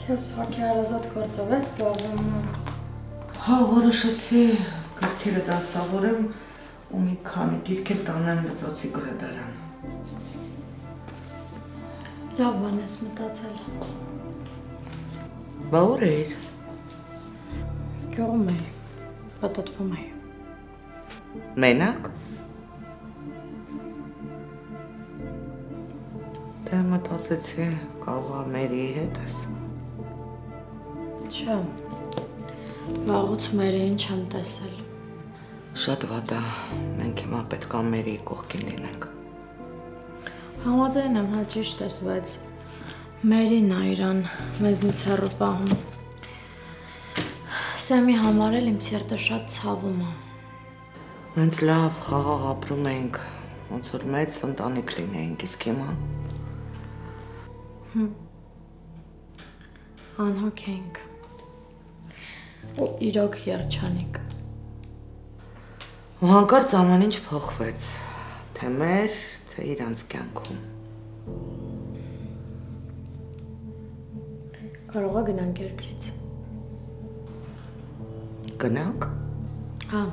Քեզ հոգի հարազատ գործով ես զբաղվում։ Հա, որոշեցի գրքերը դասավորեմ ու մի քանի գիրք տանեմ դպրոցի գրադարան։ Լավ բան ես մտածել։ Բա ուր էիր։ Գյուղում էի, պտտվում էի։ Մենակ։ Դե մտածեցի կարող է Մերիի հետ ես։ Չէ, վաղուց Մերիին չեմ տեսել։ Շատ վատ է, մենք հիմա պետք է Մերիի կողքին լինենք։ Համաձայն եմ, հա ճիշտ ես, բայց Մերին ա իրան մեզնից հեռու պահում։ Սեմի համար էլ իմ սիրտը շատ ցավում է։ Մենք լավ խաղաղ ապրում էինք, ոնց որ մեծ ընտանիք լինեինք, իսկ հիմա Անհոգ էինք։ Ու իրոք երջանիկ։ ու հանկարծ ամեն ինչ փոխվեց, թե մեր, թե իրանց կյանքում։ Կարող է գնանք երկրից։ Գնանք։ Հա։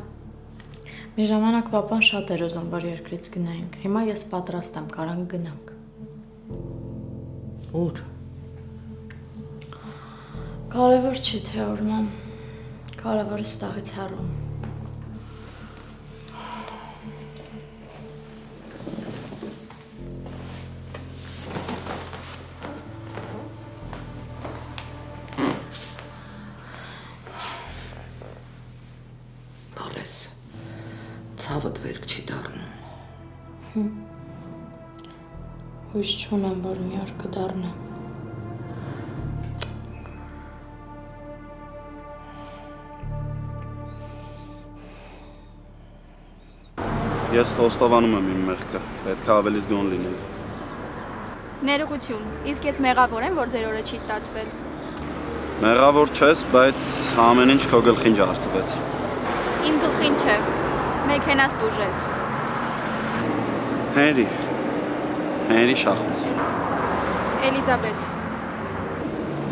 Մի ժամանակ պապան շատ էր ուզում, որ երկրից գնայինք։ Հիմա ես պատրաստ եմ, կարանք գնանք։ Ուր։ Կարևոր չի, թե ուր, մամ։ Կարևորը ստաղից հեռու։ Բալես, ցավդ վերք չի դառնում։ Հույս չունեմ, որ մի օր կդառնա։ Ես խոստովանում եմ իմ մեղքը, պետք է ավելի զգոն լինեի։ Ներողություն, իսկ ես մեղավոր եմ, որ ձեր օրը չի ստացվել։ Մեղավոր չես, բայց ամեն ինչ քո գլխին ջարդվեց։ Իմ գլխին չէ, մեքենաս տուժեց։ Հենրի Շախոց։ Էլիզաբեթ։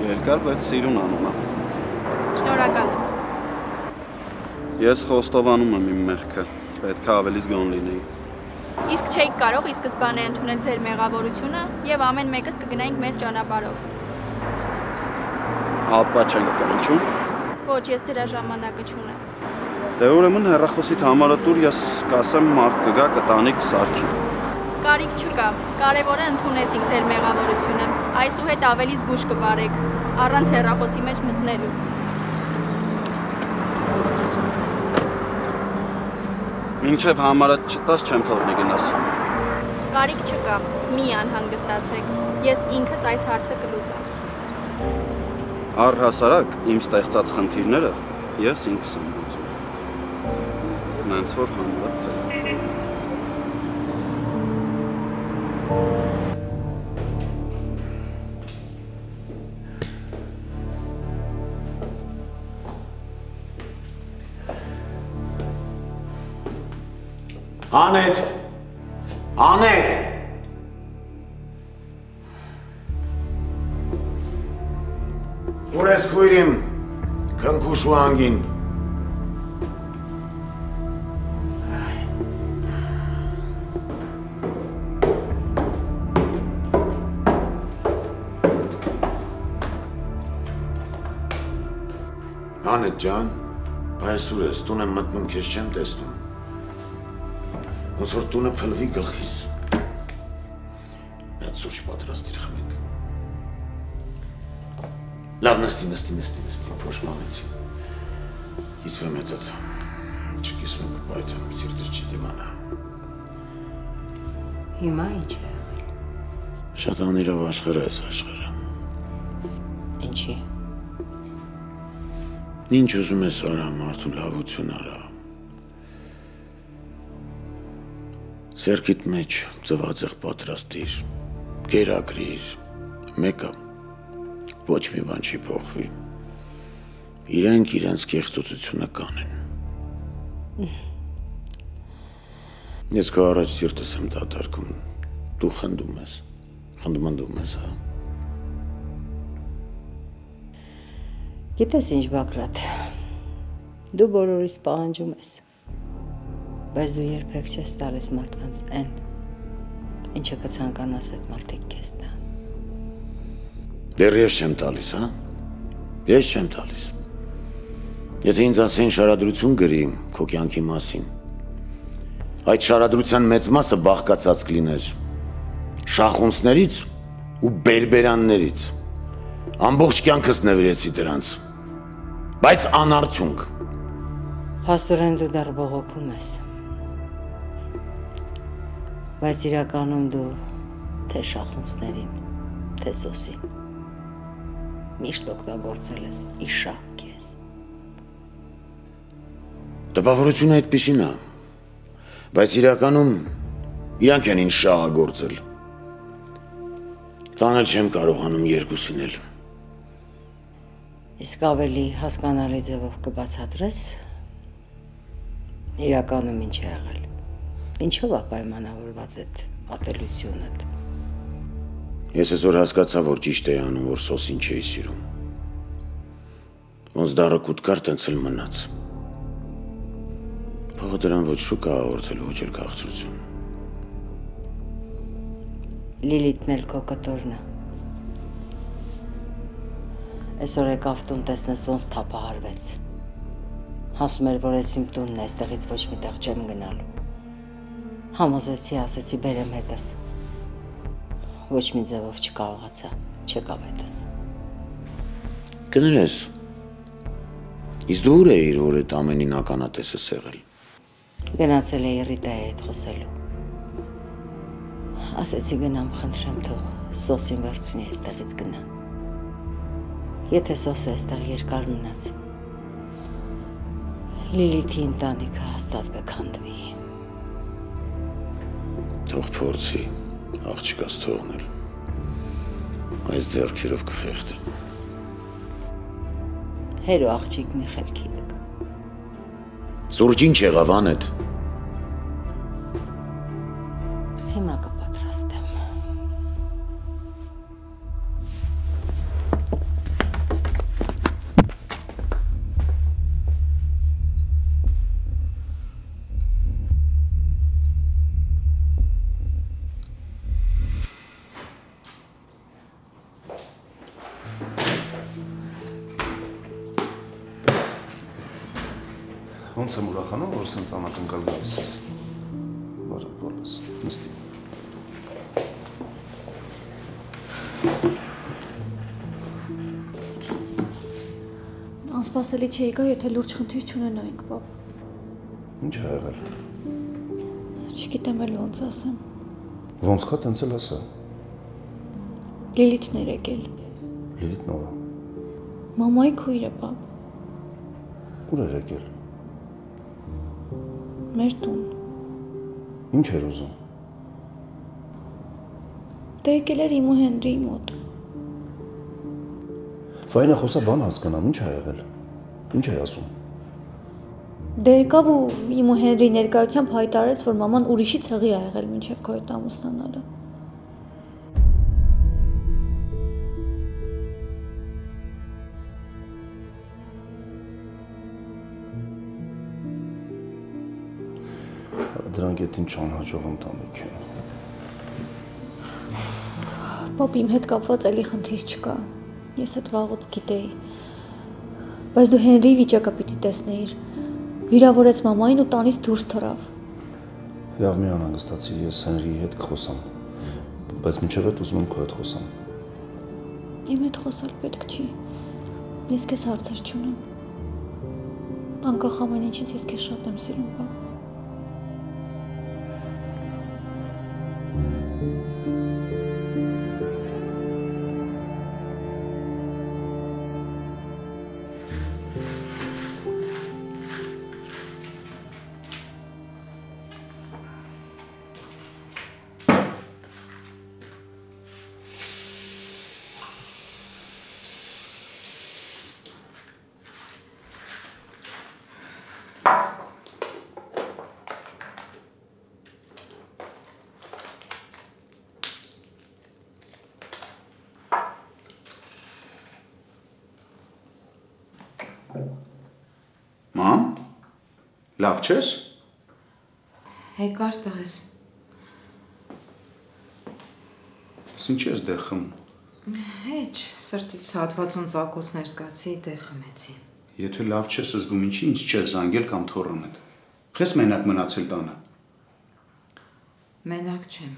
Երկար, բայց սիրուն անուն է։ Շնորհակալ եմ։ Ես խոստովանում եմ իմ մեղքը, պետք է ավելի զգոն լինեի։ Իսկ չէիք կարող ի սկզբանե ընդունել ձեր մեղավորությունը եւ ամեն մեկս կգնայինք մեր ճանապարհով։ Ապա չենք կանչում։ Ոչ, ես դրա ժամանակը չունեմ։ Դե ուրեմն հեռախոսիդ համարը տուր, ես կասեմ մարդ կգա կտանի կսարքի։ Կարիք չկա։ Կարևորը ընդունեցինք ձեր մեղավորությունը։ Այսուհետ ավելի զգուշ կվարեք, առանց հեռախոսի մեջ մտնելու։ Մինչև համարը չտաս չեմ թողնի գնաս։ Կարիք չկա, մի անհանգստացեք, ես ինքս այս հարցը կլուծեմ։ Առհասարակ իմ ստեղծած խնդիրները ես ինքս եմ լուծում։ Նենց որ համարը թե։ Անետ, Անետ, ուր ես քույրիմ, քնքուշ ու անգին։ Անետ ջան, բայց ուր ես, տուն եմ մտնում, քեզ չեմ տեսնում։ Ոնց որ տունը փլվի գլխիս։ Այդ սուրճ պատրաստիր խմենք։ Լավ նստի, փոշմանեցի։ Կիսվեմ հետդ, չկիսվեմ կպայթեմ, սիրտս չի դիմանա։ Հիմա ինչ է եղել։ Շատ անիրով աշխարհ է այս աշխարհը։ Ինչի։ Ինչ ուզում ես արա, մարդուն լավություն արա։ Սերքիդ մեջ ծվածեղ պատրաստիր, գերագրիր, մեկը ոչ մի բան չի փոխվի, իրենք իրենց կեղտոտությունը կանեն։ Ես քո առաջ սիրտս եմ դատարկում, դու խնդում ես, հա։ Գիտես ինչ Բակրատ, դու բոլորից պահանջում ես, բայց դու երբեք չես տալիս մարդկանց այն, ինչը կցանկանաս այդ մարդիկ քեզ տան։ Դեռ ես չեմ տալիս, հա? Ես չեմ տալիս։ Եթե ինձ ասեն շարադրություն գրի քո կյանքի մասին, այդ շարադրության մեծ մասը բաղկացած կլիներ շախունցներից ու բերբերաններից։ Ամբողջ կյանքս նվիրեցի դրանց, բայց անարդյունք։ Փաստորեն դու դեռ բողոքում ես, բայց իրականում դու թե շախունցներին, թե սոսին միշտ օգտագործել ես իշա քեզ։ Տպավորությունը այդպիսին է, բայց իրականում իրանք են ինձ շահագործել։ Տանել չեմ կարողանում երկուսին էլ։ Իսկ ավելի հասկանալի ձևով կբացատրես իրականում ինչ է եղել։ Ինչով է պայմանավորված այդ ատելությունդ։ Ես այսօր հասկացա, որ ճիշտ էի անում, որ սոսին չէի սիրում։ Ոնց դառը կուտ կար, տենց էլ մնաց։ Փողը դրան ոչ շուկ է հաղորդել, ոչ էլ քաղցրություն։ Լիլիթն էլ քո կտորն է։ Այսօր եկավ տուն տեսնես ոնց թափահարվեց։ Ասում էր, որ ես իմ տունն է, այստեղից ոչ մի տեղ չեմ գնալու։ Համոզեցի, ասեցի բերեմ հետս։ Ոչ մի ձևով չկարողացա, չեկավ հետս։ Կներես, իսկ դու ուր էիր, որ այդ ամենին ականատես ես եղել։ Գնացել էի Ռիտայի հետ խոսելու։ Ասեցի գնամ, խնդրեմ թող սոսին վերցնի այստեղից գնան։ Եթե սոսը այստեղ երկար մնաց, Լիլիթի ընտանիքը հաստատ կքանդվի։ Թող փորձի, աղջկաս թողնել։ Այս ձեռքերով կխեղդեմ։ Հերո աղջիկ մի խելքի եք։ Սուրճ ինչ եղավ անետ։ Հիմա կպատրաստեմ։ Ոնց եմ ուրախանում, որ սենց անակնկալ գալիս ես։ Բարև բոլես, նստի։ Անսպասելի չէի գա, եթե լուրջ խնդիր չունենայինք, պապ։ Ինչ է եղել։ Չգիտեմ էլ ոնց ասեմ։ Ոնց կա տենց էլ ասա։ Լիլիթն էր եկել։ Լիլիթն ով է։ Մամայի քույրը, պապ։ Ուր էր եկել։ Մեր տուն։ Ինչ էր ուզում։ Դե եկել էր իմ ու Հենրիի մոտ։ Ֆայնա խոսա բան հասկանամ, ինչ է եղել։ Ինչ էր ասում։ Դե եկավ ու իմ ու Հենրիի ներկայությամբ հայտարարեց, որ մաման ուրիշի ցեղի ա եղել մինչև քո հետ ամուսնանալը։ Դրանք էդ ինչ անհաջող ընտանիք է։ Պապ, իմ հետ կապված էլի խնդիր չկա։ Ես այդ վաղուց գիտեի։ Բայց դու Հենրիի վիճակը պիտի տեսնեիր։ Վիրավորեց մամային ու տանից դուրս թռավ։ Լավ, մի անհանգստացի, ես Հենրիի հետ կխոսամ։ Բայց մինչև այդ ուզում եմ քո հետ խոսամ։ Իմ հետ խոսալ պետք չի։ Ես քեզ հարցեր չունեմ։ Անկախ ամեն ինչից ես քեզ շատ եմ սիրում, պապ։ Լավ չես։ Հեկար տղես։ Ինչ ես դե խմում։ Հեչ, սրտից հատվածուն ծակոցներ զգացի, դե խմեցի։ Եթե լավ չես զգում, ինչի ինձ չես զանգել կամ թոռանել։ Խես մենակ մնացել տանը։ Մենակ չեմ։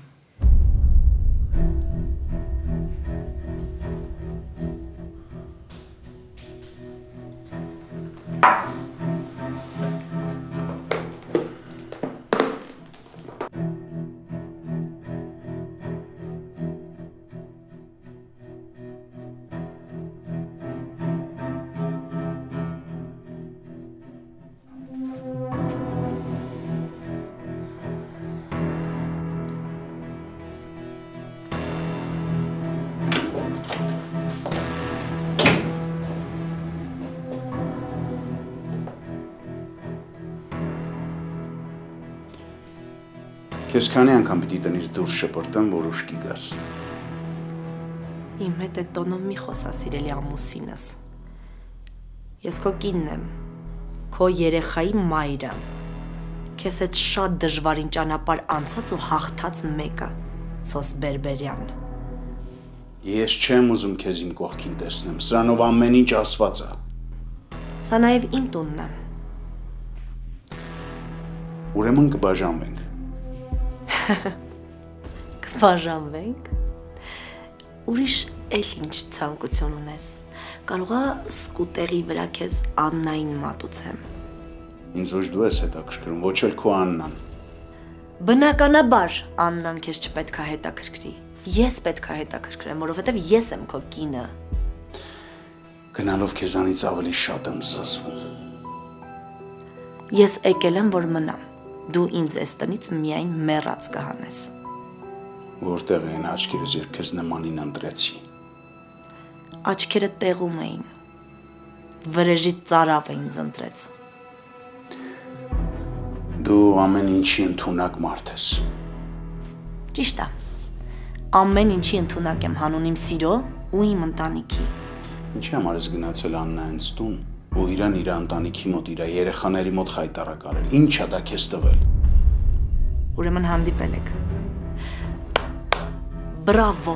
Քեզ քանի անգամ պիտի տնից դուրս շպրտեմ, որ ուշքի գաս։ Իմ հետ այդ տոնով մի խոսա, սիրելի ամուսինս։ Ես քո կինն եմ, քո երեխայի մայրը։ Քեզ հետ շատ դժվարին ճանապարհ անցած ու հաղթած մեկը, Սոս Բերբերյան։ Ես չեմ ուզում քեզ իմ կողքին տեսնեմ, սրանով ամեն ինչ ասված է։ Սա նաև իմ տունն է։ Ուրեմն կբաժանվենք։ Կբաժանվենք։ Ուրիշ էլ ինչ ցանկություն ունես։ Կարողա սկուտերի վրա քեզ Աննային մատուցեմ։ Ինձ ոչ դու ես հետաքրքրում, ոչ էլ քո Աննան։ Բնականաբար Աննան քեզ չպետք է հետաքրքրի։ Ես պետք է հետաքրքրեմ, որովհետև ես եմ քո կինը։ Գնալով քեզանից ավելի շատ եմ զզվում։ Ես եկել եմ, որ մնամ։ Դու ինձ այս տնից միայն մեռած կհանես։ Որտեղ են աչքերս, երբ քեզ նմանին ընտրեցի։ Աչքերը տեղում էին։ Վրեժի ծարավ էին ընտրեց։ Դու ամեն ինչի ընդունակ մարդ ես։ Ճիշտ է։ Ամեն ինչի ընդունակ եմ հանուն իմ սիրո ու իմ ընտանիքի։ Ինչի համար ես գնացել Աննայից տուն ու իրան իր ընտանիքի մոտ, իր երեխաների մոտ խայտարակարել։ Ինչա դա քեզ տվել։ Ուրեմն հանդիպել եք։ Բրավո։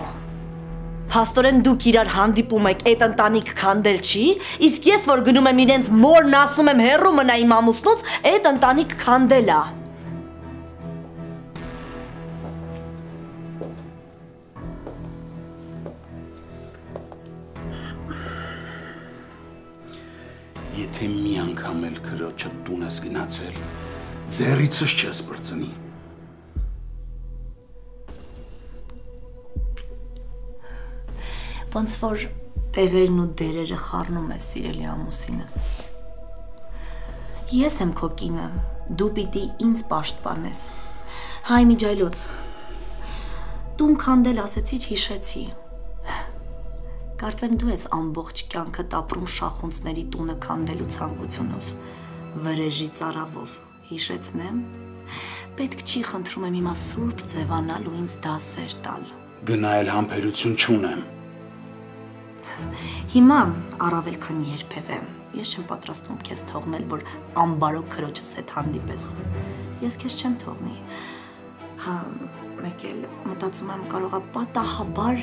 Փաստորեն դուք իրար հանդիպում եք, այդ ընտանիք քանդել չի, իսկ ես որ գնում եմ իրենց մորն ասում եմ հեռու մնա իմ ամուսնուց, այդ ընտանիք քանդել է։ Եթե մի անգամ էլ քրոջը տուն ես գնացել, ձեռիցս չես բրծնի։ Ոնց որ տեղերն ու դերերը խառնում ես, սիրելի ամուսինս։ Ես եմ քո կինը, դու պիտի ինձ պաշտպանես։ Հայ միջայլոց։ Տուն քանդել ասեցիր, հիշեցի։ Կարծեմ դու ես ամբողջ կյանքդ ապրում շախունցների տունը քանդելու ցանկությունով, վրեժի ծարավով, հիշեցնեմ։ Պետք չի, խնդրում եմ հիմա սուրբ ձևանալ ու ինձ դասեր տալ։ Գնայել համբերություն չունեմ։ Հիմա առավել քան երբևէ ես չեմ պատրաստում քեզ թողնել, որ ամբարոք քրոջս հետ հանդիպես։ Ես քեզ չեմ թողնի։ Հա, մեկ էլ մտածում եմ կարողա պատահաբար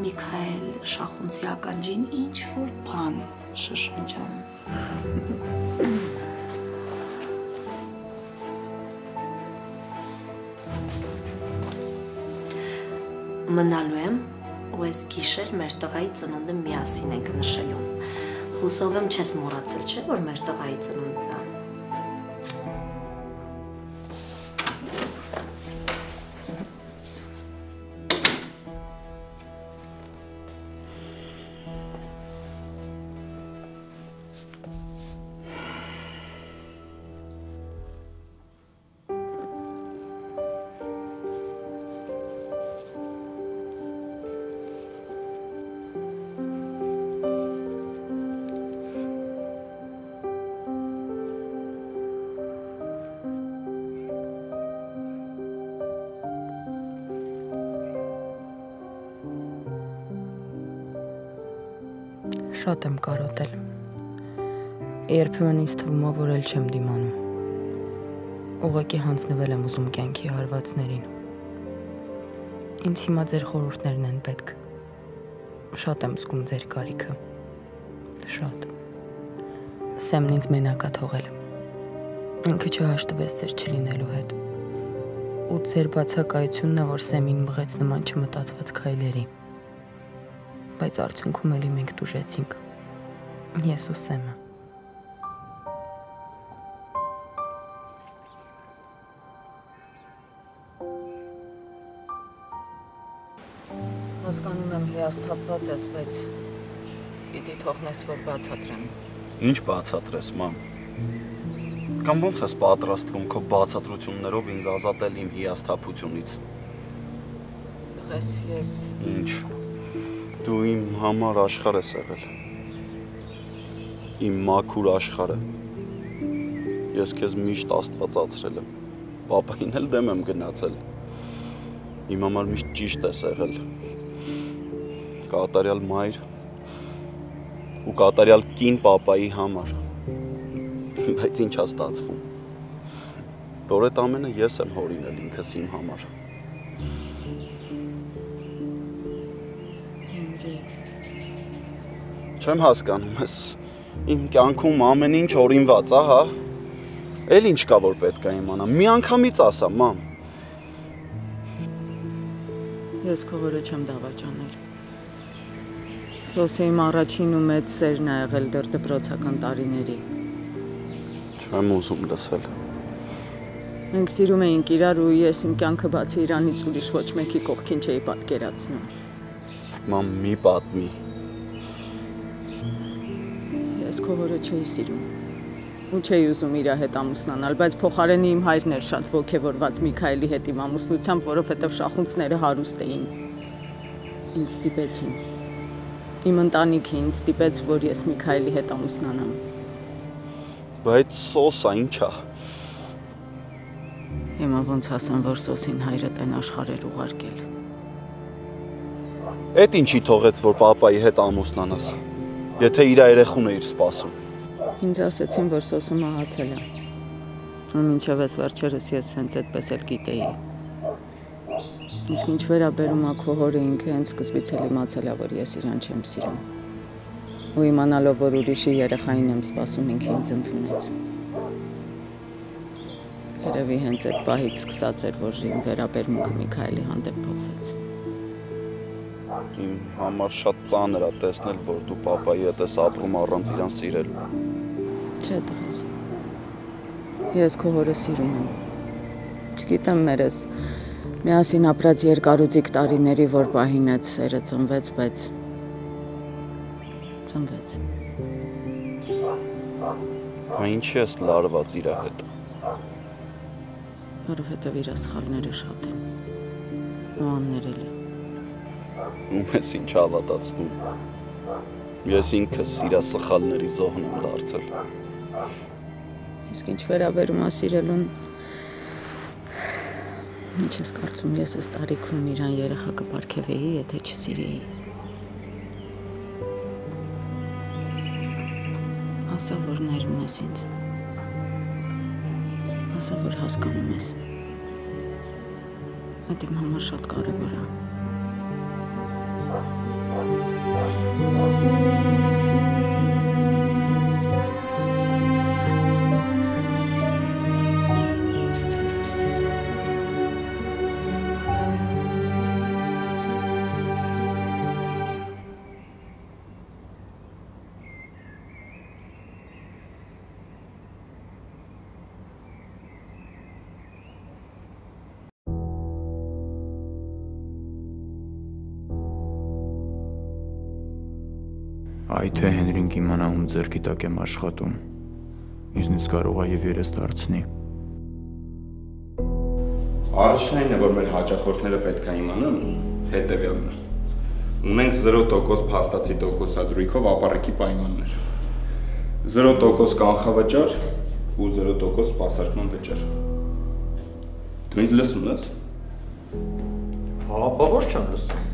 Միքայել Շախունցի ականջին ինչ-որ բան շշնջամ։ Մնալու եմ ու այս գիշեր մեր տղայի ծնունդը միասին ենք նշելու։ Հուսով եմ չես մոռացել, չէ՞, որ մեր տղայի ծնունդն է։ Շատ եմ կարոտել։ Երբեմն ինձ թվում է, որ էլ չեմ դիմանում։ ուղղակի հանձնվել եմ ուզում կյանքի հարվածներին։ Ինձ հիմա ձեր խորհուրդներն են պետք։ Շատ եմ զգում ձեր կարիքը։ Շատ։ Սեմն ինձ մենակա թողել։ Ինքը չհաշտվեց ձեր չլինելու հետ։ Ու ձեր բացակայությունն է, որ Սեմին մղեց նման չմտածված քայլերի։ Բայց արդյունքում էլի մենք տուժեցինք։ Ես ու Սեմը։ Հասկանում եմ հիասթափված ես, բայց պիտի թողնես, որ բացատրեմ։ Ինչ բացատրես, մամ։ Կամ ոնց ես պատրաստվում քո բացատրություններով ինձ ազատել իմ հիասթափությունից։ Տղես ես։ Ինչ։ Դու իմ համար աշխարհ ես եղել։ Իմ մաքուր աշխարհը։ Ես քեզ միշտ աստվածացրել եմ։ Պապային էլ դեմ եմ գնացել։ Իմ համար միշտ ճիշտ ես եղել։ Կատարյալ մայր ու կատարյալ կին պապայի համար։ Բայց ինչ է ստացվում։ Որ այդ ամենը ես եմ հորինել ինքս իմ համար։ Չեմ հասկանում ես, իմ կյանքում ամեն ինչ օրինված, ահա։ Էլ ինչ կա, որ պետք է իմանամ, մի անգամից ասա, մամ։ Ես քո վրա չեմ դավաճանել։ Սոսի իմ առաջին ու մեծ սերն է եղել դեռ դպրոցական տարիների։ Չեմ ուզում լսել։ Մենք սիրում էինք իրար ու ես իմ կյանքը բացի իրանից ուրիշ ոչ մեկի կողքին չէի պատկերացնում։ Մամ, մի պատմի։ Ես քո հորը չէի սիրում ու չէի ուզում իր հետ ամուսնանալ, բայց փոխարենը իմ հայրն էր շատ ոգևորված Միքայելի հետ իմ ամուսնությամբ, որովհետև շախունցները հարուստ էին։ Ինձ ստիպեցին։ Իմ ընտանիքը ինձ ստիպեց, որ ես Միքայելի հետ ամուսնանամ։ Բայց Սոսա ինչ է։ Հիմա ոնց ասեմ, որ Սոսին հայրդ են աշխարհեր ուղարկել։ Էդ ինչի թողեց, որ պապայի հետ ամուսնանաս, եթե իր երեխուն էիր սպասում։ Ինձ ասեցին, որ Սոսը մահացել է։ Ու մինչև այս վերջերս ես հենց այդպես էլ գիտեի։ Իսկ ինչ վերաբերում է քո հորը, ինքը հենց սկզբից էլ իմացել է, որ ես իրան չեմ սիրում։ Ու իմանալով, որ ուրիշի երեխային եմ սպասում, ինքը ինձ ընդունեց։ Երևի հենց այդ պահից սկսած էր, որ իմ վերաբերմունքը Միքայելի հանդեպ փոխվեց։ Իմ համար շատ ծանր է տեսնել, որ դու պապայի հետ ես ապրում առանց իրան սիրելու։ Չէ, տղես։ Ես քո հորը սիրում եմ։ Չգիտեմ մերս միասին ապրած երկարուձիգ տարիների որ պահին այդ սերը ծնվեց, բայց ծնվեց։ Բա ինչի ես լարված իր հետ։ Որովհետև իր սխալները շատ են։ Ու աններելի։ Ում ես ինչ հավատացնում։ Ես ինքս իր սխալների զոհն եմ դարձել։ Իսկ ինչ վերաբերում է սիրելուն, ինչ ես կարծում, ես այս տարիքում իրան երեխա կպարգևեի, եթե չսիրեի։ Ասա, որ ներում ես ինձ։ Ասա, որ հասկանում ես։ Այդ իմ համար շատ կարևոր է։ Այ թե Հենրին կիմանա ում ձեռքի տակ եմ աշխատում, ինձնից կարող է եւ երես դարձնի։ Առաջնային է, որ մեր հաճախորդները պետք է իմանան հետևյալն է։ Ունենք 0% փաստացի տոկոսադրույքով ապառիկի պայմաններ։ 0% կանխավճար ու 0% սպասարկման վճար։ Դու ինձ լսում ես։ Հա, ոչ չեմ լսում։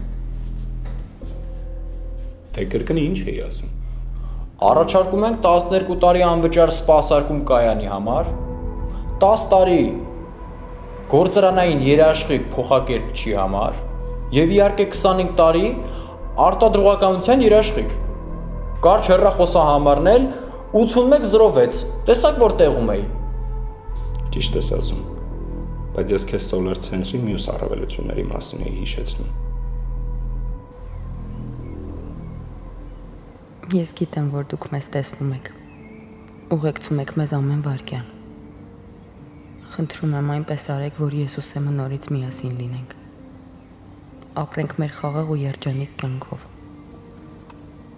Թե կրկնի ինչ էի ասում։ Առաջարկում ենք 12 տարի անվճար սպասարկում կայանի համար, 10 տարի գործարանային երաշխիք փոխակերպչի համար եւ իհարկե 25 տարի արտադրողականության երաշխիք։ Կարճ հեռախոսահամարն էլ 8106, տեսակ որ տեղում էի։ Ճիշտ ես ասում, բայց ես քեզ Solar Center-ի մյուս առավելությունների մասին էի հիշեցնում։ Ես գիտեմ, որ դուք մեզ տեսնում եք, ուղեկցում եք մեզ ամեն վայրկյան։ Խնդրում եմ այնպես արեք, որ ես ու Սեմը նորից միասին լինենք։ Ապրենք մեր խաղաղ ու երջանիկ կյանքով։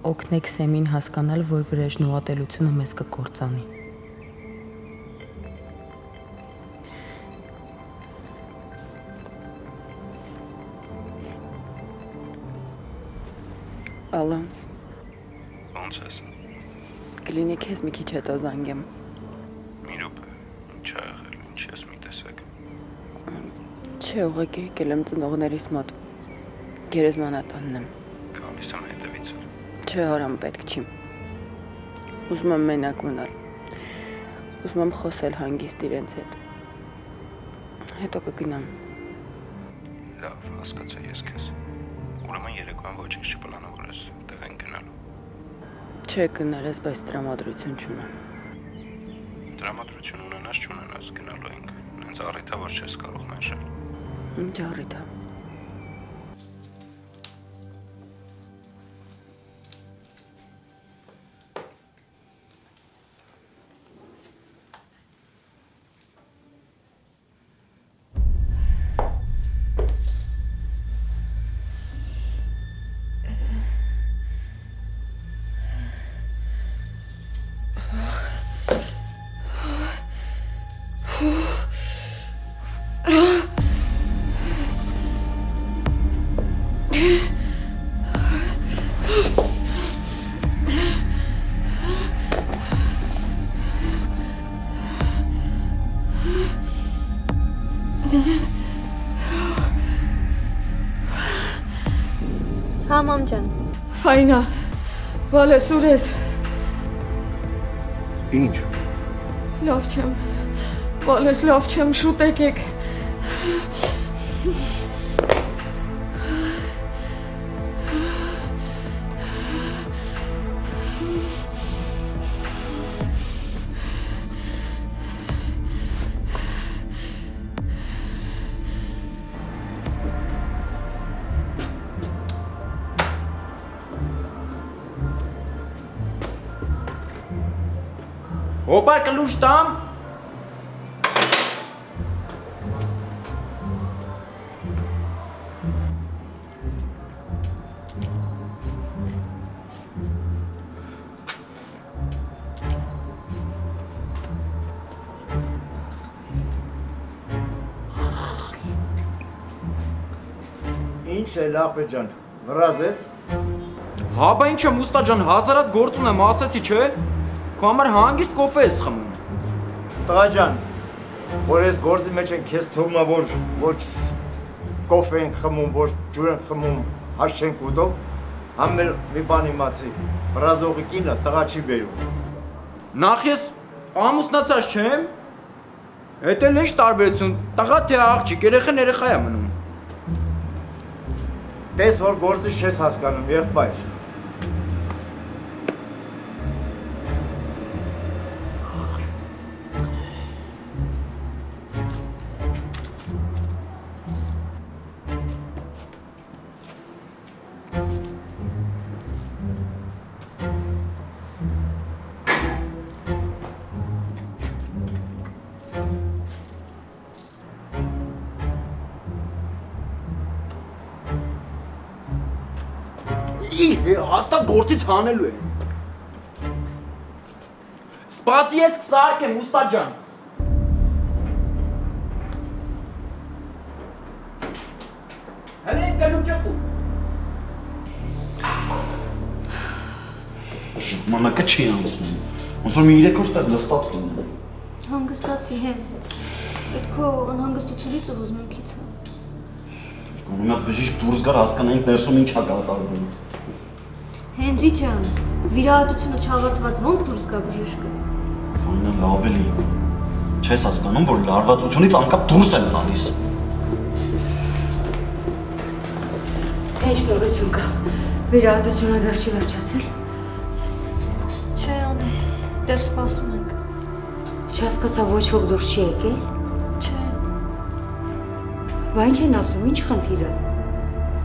Օգնեք Սեմին հասկանալ, որ վրեժն ու ատելությունը մեզ կկործանի։ Ալո։ Ոնց ես։ Կլինի քեզ մի քիչ հետո զանգեմ։ Մի րոպե, ինչ ա եղել, ինչ ես մի տեսակ։ Չէ, ուղղակի եկել եմ ծնողներիս մոտ։ Գերեզմանատանն եմ։ Գալիս եմ հետևից։ Չէ, Արամ, պետք չի։ Ուզում եմ մենակ մնալ։ Ուզում եմ խոսել հանգիստ իրենց հետ։ Հետո կգնամ։ Լավ, հասկացա ես քեզ։ Ուրեմն երեկոյան ոչինչ չպլանավորես, տեղ են գնալու։ Չէ, կներես, բայց տրամադրություն չունեմ։ Տրամադրություն ունենաս չունենաս, գնալու ենք։ Նենց առիթա որ չես կարող մերժել։ Ինչ առիթա։ Համամ ջան։ Ֆայնա, բալես ուր ես։ Ինչ։ Լավ չեմ։ Բալես լավ չեմ, շուտ եկեք։ Հոպա կլուշ տամ։ Ինչ է լապե ջան, վրազ ես։ Հա, բա ինչ եմ ուստա ջան, հազարատ գործ ունեմ, ասեցի չէ։ Քո համար հանգիստ կոֆե ես խմում։ Տղա ջան, որ ես գործի մեջ են քեզ թվում է որ ոչ կոֆե ենք խմում, ոչ ջուր ենք խմում, հաշ չենք ուտում, համ մի բան իմացի, վրազողի կինը տղա չի բերում։ Նախ ես ամուսնացած չեմ։ Հետ էլ ինչ տարբերություն, տղա թե աղջիկ, երեխան երեխա է մնում։ Տես որ գործից չես հասկանում, եղբայր։ Հաստատ գործից հանելու են։ Սպասի ես կսարքեմ, ուստա ջան։ Հələ են կլուճակու։ Մանակը չի անցնում, ոնց որ մի 3 օր ստեղ նստած լինում։ Հանգստացի հեն, այդ քո անհանգստությունից ու հուզմունքից։ Գոնե մի բժիշկ դուրս գար հասկանայինք ներսում ինչ ա կատարվում։ Հենրի ջան, վիրահատությունը չավարտված ոնց դուրս գա բժիշկը։ Ֆայնա լավ էլի։ Չես հասկանում, որ լարվածությունից անկապ դուրս եմ գալիս։ Ինչ նորություն կա։ Վիրահատությունը դեռ չի վերջացել։ Չէ, Անետ, դեռ սպասում ենք։ Չհասկացա, ոչ ոք դուրս չի եկել։ Չէ։ Բա ինչ են ասում, ինչ խնդիրը։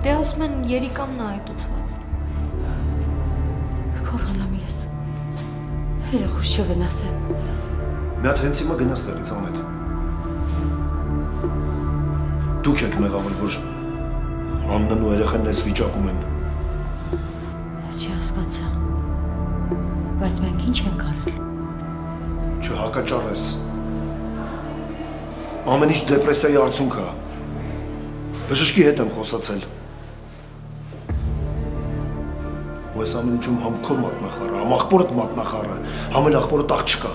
Դե ասում են Երիկամն է այտուցված։ Կորղանամ ես։ Երեխուս չվնասեն։ Մի հատ հենց հիմա գնաց տեղից Անետ։ Դուք եք մեղավոր, որ Աննան ու երեխան այս վիճակում են։ Չհասկացա։ Բայց մենք ինչ ենք արել։ Չհակաճառես։ Ամեն ինչ դեպրեսիայի արդյունք է։ Բժշկի հետ եմ խոսացել։ Ու այս ամեն ինչում համ քո մատնախառը, համ աղբորդ մատնախառը, համ էլ աղբորդ աղջկա։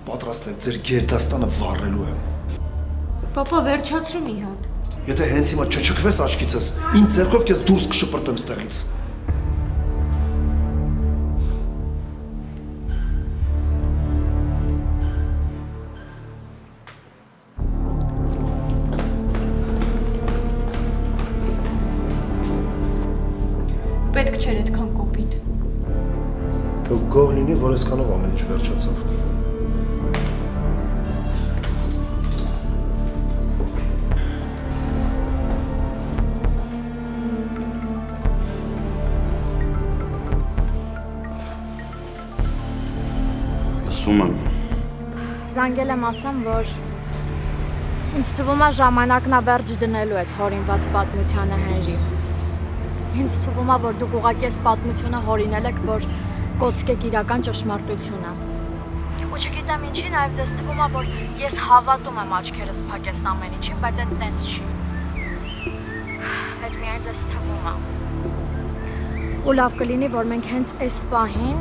Պատրաստ եք ձեր գերդաստանը վառելու եմ։ Պապա, վերջացրու մի հատ։ Եթե հենց հիմա չչքվես աչքիցս, իմ ձեռքով քեզ դուրս կշպրտեմ ստեղից։ Պետք չէր այդքան կոպիտ։ Թող գոհ լինի, որ այսքանով ամեն ինչ վերջացավ։ Ասում եմ։ Զանգել եմ ասեմ, որ ինձ թվում է ժամանակն է վերջ դնելու ես հորինված պատմությանը Հենրի։ Ինձ թվում է, որ դուք ուղղակի այս պատմությունը հորինել եք, որ կոծկեք իրական ճշմարտությունը։ Ու չգիտեմ ինչի, նաև ձեզ թվում է, որ ես հավատում եմ աչքերս փակես ամեն ինչին, բայց այդ տենց չի։ Այդ միայն ձեզ թվում է։ Ու լավ կլինի, որ մենք հենց այս պահին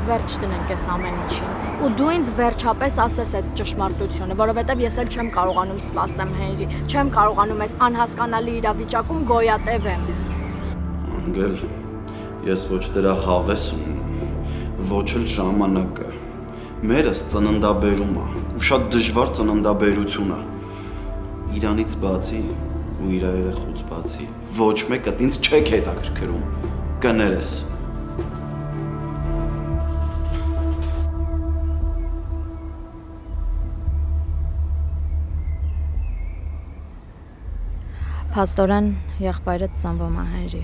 վերջ դնենք այս ամեն ինչին։ Ու դու ինձ վերջապես ասես այդ ճշմարտությունը, որովհետև ես էլ չեմ կարողանում սպասեմ Հենրի, չեմ կարողանում այս անհասկանալի իրավիճակում գոյատևեմ։ Անգել, ես ոչ դրա հավեսում, ոչ էլ ժամանակը։ Մերս ծննդաբերում է, ու շատ դժվար ծննդաբերություն է։ Իրանից բացի ու իր երեխուց բացի ոչ մեկը ինձ չեք հետաքրքրում, կներես։ Փաստորեն եղբայրդ ծնվում է Հենրի։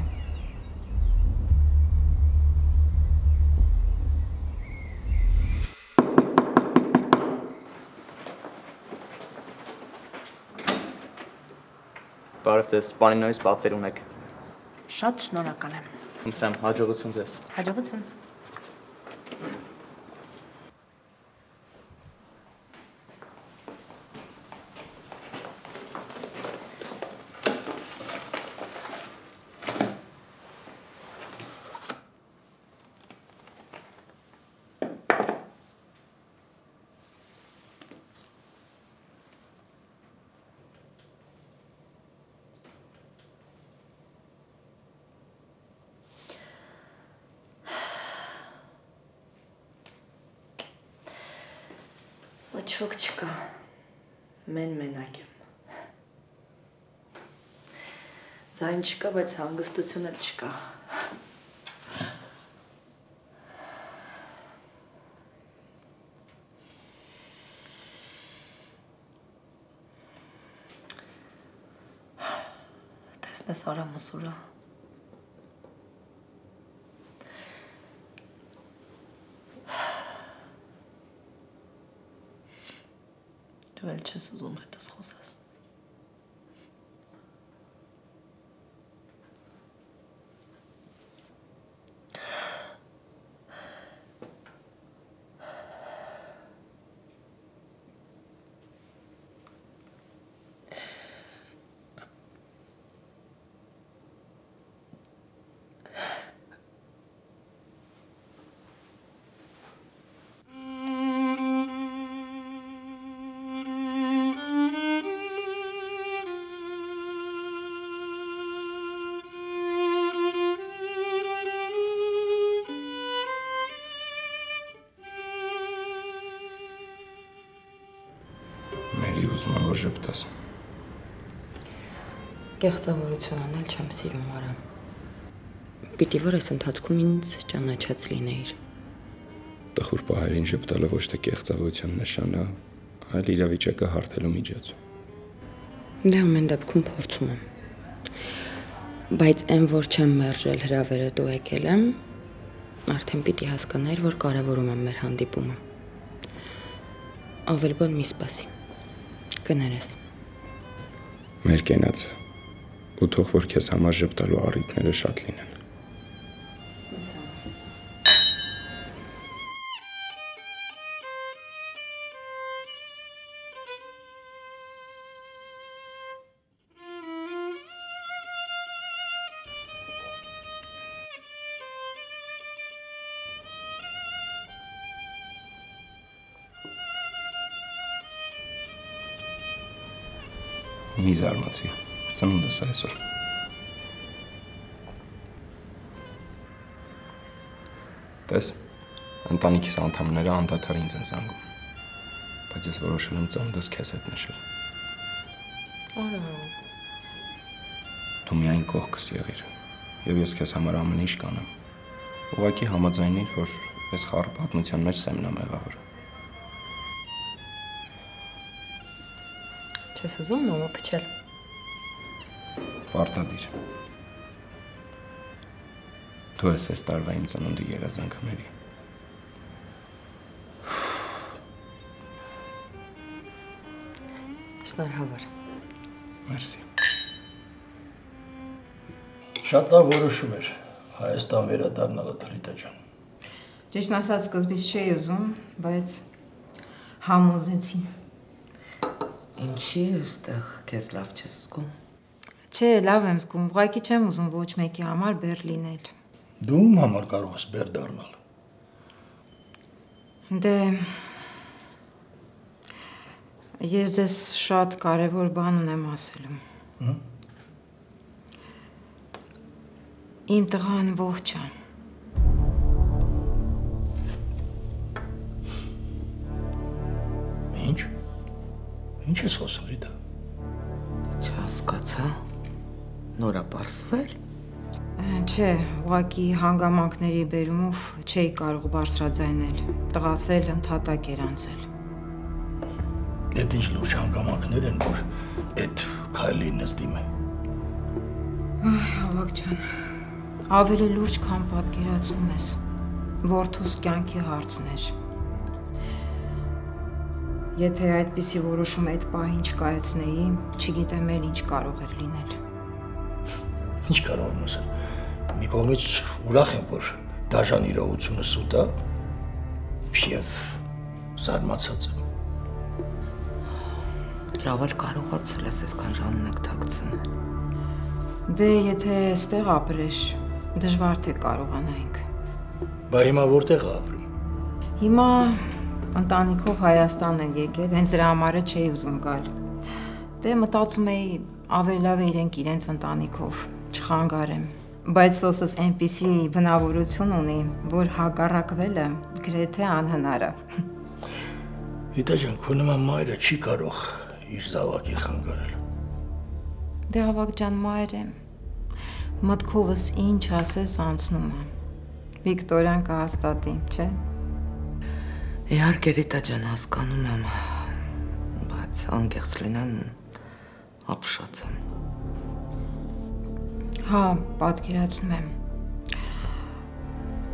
Բարև ձեզ, Պանինոյից պատվեր ունեք։ Շատ շնորհակալ եմ։ Խնդրեմ, հաջողություն ձեզ։ Հաջողություն։ Ոչ ոք չկա, մենակ եմ։ Ձայն չկա, բայց հանգստություն էլ չկա։ Տեսնես Արամուսուրա։ Դու էլ չես ուզում հետս խոսես։ ուզում եմ, որ ժպտաս։ Կեղծավորություն անել չեմ սիրում, Արամ։ Պիտի որ այս ընթացքում ինձ ճանաչած լինեիր։ Տխուր պահերին ժպտալը ոչ թե կեղծավորության նշան է, այլ իրավիճակը հարթելու միջոց։ Դե ամեն դեպքում փորձում եմ։ Բայց այն որ չեմ մերժել հրավերը դու եկել եմ, արդեն պիտի հասկանայր, որ կարևորում եմ մեր հանդիպումը։ Ավել բան մի սպասի։ Կներես։ Մեր կենաց ու թող որ քեզ համար ժպտալու առիթները շատ լինեն։ Մի զարմացի, ծնունդս այսօր։ Տես, ընտանիքիս անդամները անդադար ինձ են զանգում, բայց ես որոշել եմ ծնունդս քեզ հետ նշել։ Արա։ Դու միայն կողքս եղիր, և ես քեզ համար ամեն ինչ կանեմ։ Ուղղակի համաձայնիր, որ ես խառը պատմության մեջ սեմն եմ եղավոր։ Չես ուզում նոմը փչել։ Պարտադիր։ Դու ես այս տարվա իմ ծնունդի երազանքների։ Շնորհավոր։ Մերսի։ Շատ լավ որոշում էր Հայաստան վերադառնալը Թրիտա ջան։ Ճիշտն ասած սկզբից չէի ուզում, բայց համոզեցի։ Ինչի ուստեղ քեզ լավ չես զգում։ Չէ, լավ եմ զգում, ուղղակի չեմ ուզում ոչ մեկի համար բեր լինել։ Դու ում համար կարող ես բեր դառնալ։ Դե ես ձեզ շատ կարևոր բան ունեմ ասելու։ Իմ տղան ողջ է։ Ինչ։ Ինչ ես խոսում, Ռիտա։ Չհասկացա։ Նոր է պարզվել։ Չէ, ուղղակի հանգամանքների բերումով չէի կարող բարձրաձայնել։ Տղաս էլ ընդհատակ էր անցել։ Էդ ինչ լուրջ հանգամանքներ են, որ էդ քայլին ես դիմե։ Այ, ավակ ջան, ավելի լուրջ քան պատկերացնում ես։ Որդուս կյանքի հարցն էր։ Եթե այդպիսի որոշում այդ պահին չկայացնեի, չգիտեմ էլ ինչ կարող էր լինել։ Ինչ կարող եմ ասել։ Մի կողմից ուրախ եմ, որ դաժան իրողությունը սուտ է, և զարմացած եմ։ Լավ էլ կարողացել ես այսքան ժամանակ թաքցնել։ Դե եթե այստեղ ապրеш, դժվար թե կարողանայինք։ Բա հիմա որտեղ է ապրում։ Հիմա ընտանիքով Հայաստան են եկել, հենց դրա համարը չէի ուզում գալ։ Դե մտածում էի ավելի լավ է իրենք իրենց ընտանիքով չխանգարեմ, բայց սոսս այնպիսի բնավորություն ունի, որ հակառակվելը գրեթե անհնար է։ Ռիտա ջան, քո նման մայրը չի կարող իր զավակի խանգարել։ Դե ավակ ջան, մայր եմ։ Մտքովս ինչ ասես անցնում է։ Վիկտորյան կհաստատի, չէ՞։ Իհարկե Ռիտա ջան, հասկանում եմ, բայց անկեղծ լինեմ, ապշած եմ։ Հա, պատկերացնում եմ։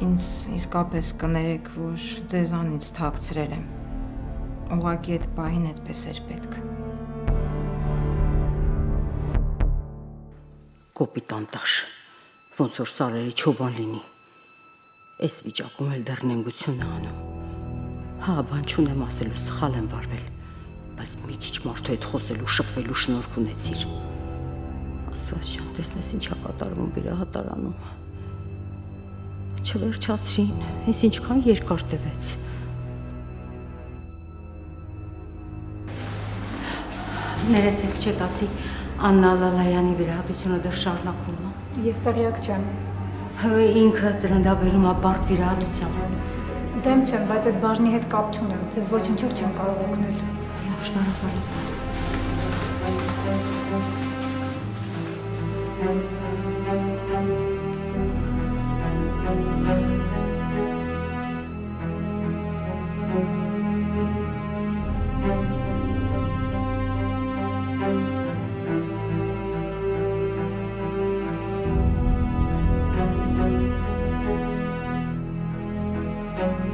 Ինձ իսկապես կներեք, որ ձեզանից թաքցրել եմ։ Ուղղակի այդ պահին այդպես էր պետք։ Կոպիտ անտաշ, ոնց որ սարերի չոբան լինի։ Այս վիճակում էլ դեռ նենգություն է անում։ Հա, բան չունեմ ասելու, սխալ եմ վարվել, բայց մի քիչ մարդու հետ խոսելու, շփվելու շնորհք ունեցիր։ Աստված ջան, տեսնես ինչ է կատարվում վիրահատարանում։ Չվերջացրին, այս ինչքան երկար տևեց։ Ներեցեք, չեք ասի, Աննա Լալայանի վիրահատությունը դեռ շարունակվում է։ Ես տեղյակ չեմ։ Ինքը ծննդաբերում է բարդ վիրահատությամբ։ Դեմ չեմ, բայց այդ բաժնի հետ կապ չունեմ, ձեզ ոչինչով չեմ կարող օգնել։ Շնորհակալ եմ։ Thank you.